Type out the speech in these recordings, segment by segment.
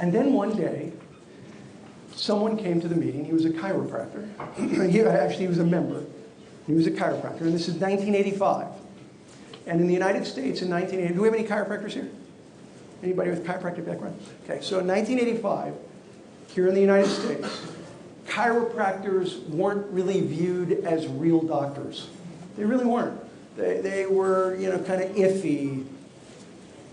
And then one day, someone came to the meeting. He was a chiropractor. He was a member. He was a chiropractor, and this is 1985. And in the United States in 1980, do we have any chiropractors here? Anybody with chiropractic background? Okay, so in 1985, here in the United States, chiropractors weren't really viewed as real doctors. They really weren't. They were, kind of iffy,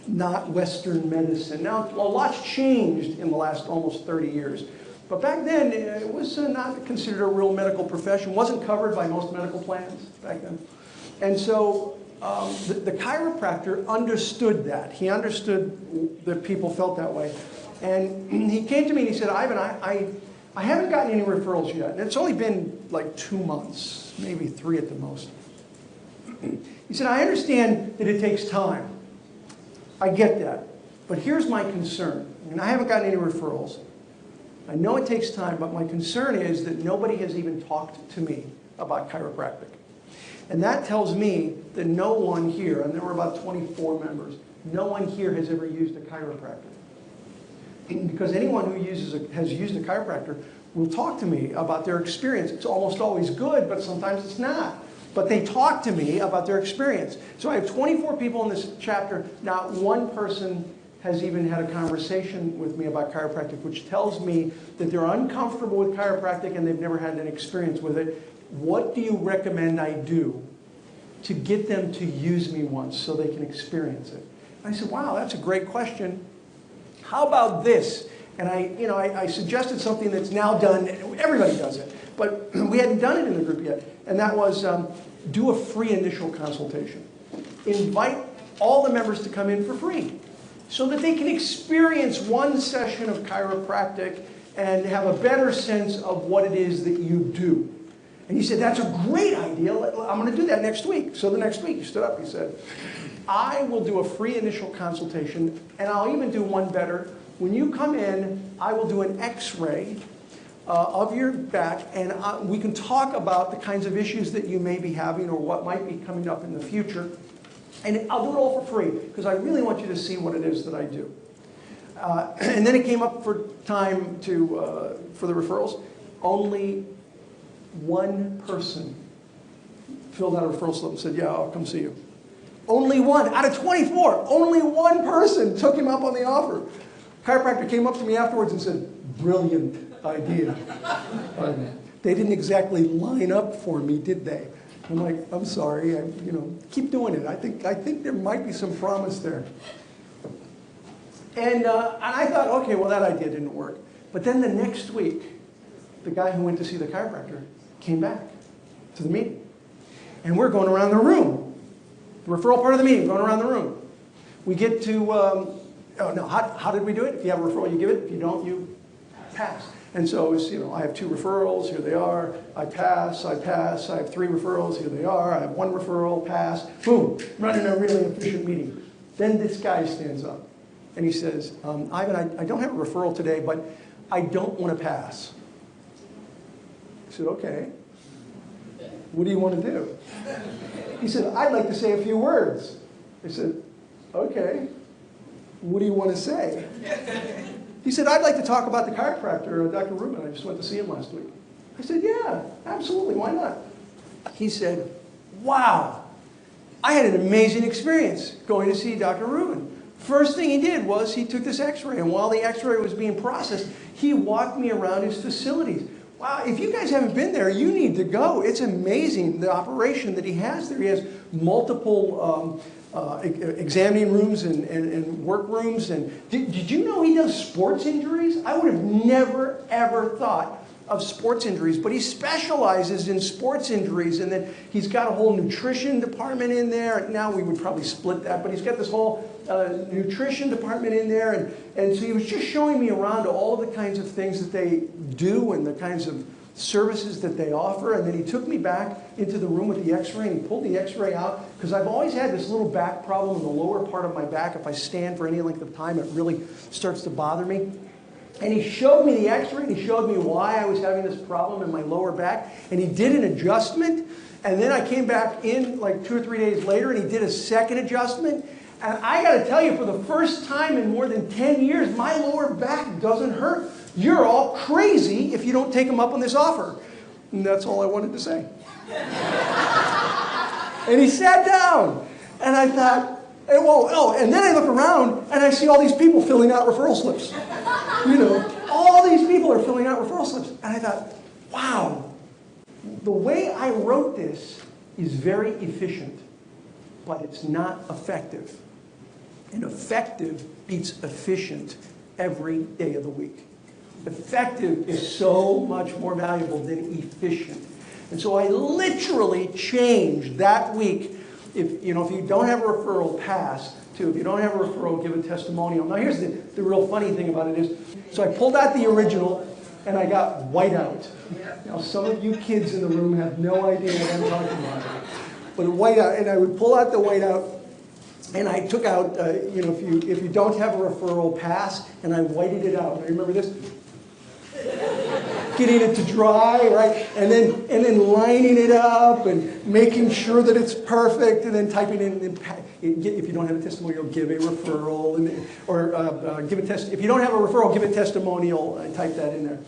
not Western medicine. Now, a lot's changed in the last almost 30 years. But back then, it was not considered a real medical profession. Wasn't covered by most medical plans back then. And so the chiropractor understood that. He understood that people felt that way. And he came to me and he said, Ivan, I haven't gotten any referrals yet. And it's only been like 2 months, maybe 3 at the most. He said, I understand that it takes time. I get that. But here's my concern. And I haven't gotten any referrals. I know it takes time, but my concern is that nobody has even talked to me about chiropractic. And that tells me that no one here, and there were about 24 members, no one here has ever used a chiropractor. Because anyone who has used a chiropractor will talk to me about their experience. It's almost always good, but sometimes it's not. But they talk to me about their experience. So I have 24 people in this chapter. Not one person has even had a conversation with me about chiropractic, which tells me that they're uncomfortable with chiropractic and they've never had an experience with it. What do you recommend I do to get them to use me once so they can experience it? And I said, wow, that's a great question. How about this? And I suggested something that's now done. Everybody does it. But we hadn't done it in the group yet. And that was do a free initial consultation. Invite all the members to come in for free so that they can experience one session of chiropractic and have a better sense of what it is that you do. And he said, that's a great idea. I'm going to do that next week. So the next week he stood up. He said, I will do a free initial consultation, and I'll even do one better. When you come in, I will do an x-ray of your back, and we can talk about the kinds of issues that you may be having or what might be coming up in the future. And I'll do it all for free, because I really want you to see what it is that I do. And then it came up for time for the referrals. Only one person filled out a referral slip and said, yeah, I'll come see you. Only one. Out of 24, only one person took him up on the offer. Chiropractor came up to me afterwards and said, brilliant idea. They didn't exactly line up for me, did they? I'm like, I'm sorry, keep doing it. I think there might be some promise there. And I thought, okay, well, that idea didn't work. But then the next week, the guy who went to see the chiropractor came back to the meeting. And we're going around the room. The referral part of the meeting, going around the room. We get to, how did we do it? If you have a referral, you give it. If you don't, you pass. And so it's, I have 2 referrals, here they are. I pass. I have 3 referrals, here they are. I have 1 referral, pass. Boom, running a really efficient meeting. Then this guy stands up and he says, Ivan, I don't have a referral today, but I don't want to pass. I said, okay. What do you want to do? He said, I'd like to say a few words. I said, okay. What do you want to say? He said, I'd like to talk about the chiropractor, Dr. Rubin. I just went to see him last week. I said, yeah, absolutely. Why not? He said, wow, I had an amazing experience going to see Dr. Rubin. First thing he did was he took this x-ray, and while the x-ray was being processed, he walked me around his facilities. Wow, if you guys haven't been there, you need to go. It's amazing, the operation that he has there. He has multiple examining rooms and work rooms. And did you know he does sports injuries? I would have never, ever thought of sports injuries, but he specializes in sports injuries. And then he's got a whole nutrition department in there. Now we would probably split that, but he's got this whole nutrition department in there. And so he was just showing me around all the kinds of things that they do and the kinds of services that they offer. And then he took me back into the room with the x-ray, and he pulled the x-ray out, because I've always had this little back problem in the lower part of my back. If I stand for any length of time, it really starts to bother me. And he showed me the x-ray, and he showed me why I was having this problem in my lower back. And he did an adjustment. And then I came back in like 2 or 3 days later, and he did a second adjustment. And I got to tell you, for the first time in more than 10 years, my lower back doesn't hurt. You're all crazy if you don't take them up on this offer. And that's all I wanted to say. And he sat down. And I thought, and then I look around and I see all these people filling out referral slips. You know, all these people are filling out referral slips. And I thought, wow, the way I wrote this is very efficient, but it's not effective. And effective beats efficient every day of the week. Effective is so much more valuable than efficient. And so I literally changed that week. If you don't have a referral, pass. To if you don't have a referral, give a testimonial. Now here's the real funny thing about it is, so I pulled out the original and I got whiteout. Now some of you kids in the room have no idea what I'm talking about. But whiteout, and I would pull out the whiteout and I took out, if you don't have a referral, pass, and I whited it out. Now, remember this? Getting it to dry, right? And then lining it up and making sure that it's perfect, and then typing in, if you don't have a testimonial, give a referral, or give a test. If you don't have a referral, give a testimonial, and type that in there.